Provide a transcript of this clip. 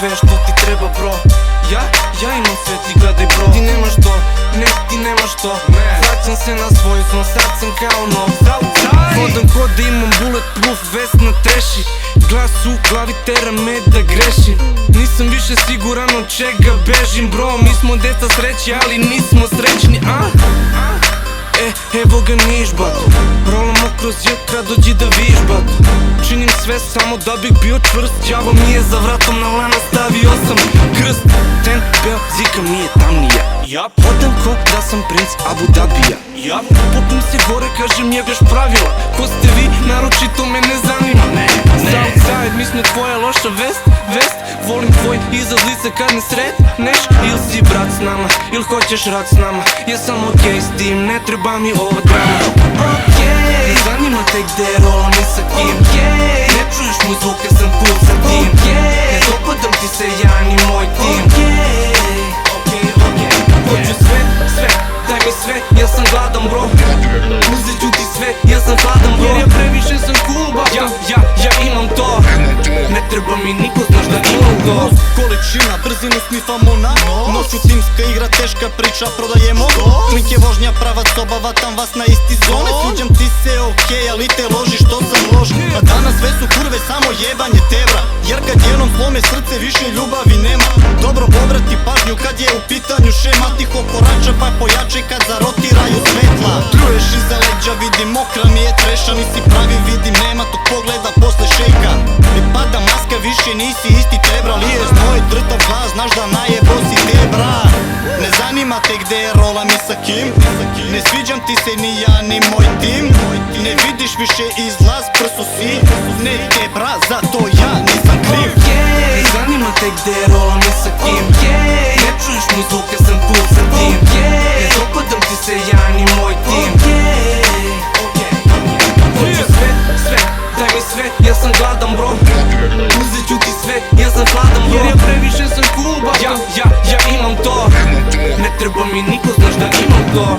sve što ti treba bro. Ja imam sve, ti gledaj bro. Ti nemaš to, ne, ti nemaš to. Vraćam se na svoj zon, sad sam kao nov. Hodam ko da imam bulletproof vest na treši. Glas u glavi tera me da grešim. Nisam više siguran od čega bežim bro. Mi smo deca sreće, ali nismo srećni, a? Evo ga Niš bato. Rolamo kroz jetra, dođi da viš bato. Činim sve samo da bih bio čvrst. Đavo mi je za vratom na lana, stavio sam krst. Ten, beo, zika mi je tamnija. Hodam ko da sam princ Abu Dhabija. Popim se gore, kažem jebeš pravila. Ko ste vi, naročito me ne zanima. Southside, mi smo tvoja loša vest. Volim tvoj izaz lice kad ne sretneš. Ili si brat s nama, ili hoćeš rat s nama. Ja sam okej s tim, ne treba mi ova drama. Ne zanima te gde rolam i sa kim. Ne čuješ moj zvuk, ja sam tu sa tim. Ne dopadam ti se ja ni moj tim. Hoću sve, daj mi sve, ja sam gladan bro. Uzet ću ti sve, ja sam hladan bro. Jer ja previše sam cool bato. Ja imam to. Ne treba mi niko, znaš da imam to. Količina, brzinu snifamo na noću, timska igra, teška priča, prodajemo klinke, vožnja, pravac, soba, vatam vas na isti zone. Sviđam ti se okej, ali te loži što sam loš. A danas sve su kurve, samo jebanje tebra. Jer kad jednom slome srce, više ljubavi nema. Dobro povrati pažnju kad je u pitanju šema. Tiho korača pa pojače kad zarotiraju svetla. Truješ iza leđa, vidim mokra mi je treša. Nisi pravi, vidim nema tog pogleda posle šejka. Ne pada maska, više nisi isti tebra. Liješ moj drtav glas, znaš da najebo si tebra. Ne zanima te gde rolam i sa kim. Ne sviđam ti se ni ja ni moj tim. Ne vidiš više izlaz, prsu si. Ne tebra, zato ja nisam kriv. Ne zanima te gde rolam i sa kim. Ne čuješ moj zvuk, ja sam tu sa tim. Ne dopadam ti se ja ni moj tim. Hoću sve, daj mi sve, ja sam gladan bro. Uzet ću ti sve, ja sam hladan bro. Jer ja previše sam cool bato. Ja imam to. Ne treba mi niko, znaš da imam to.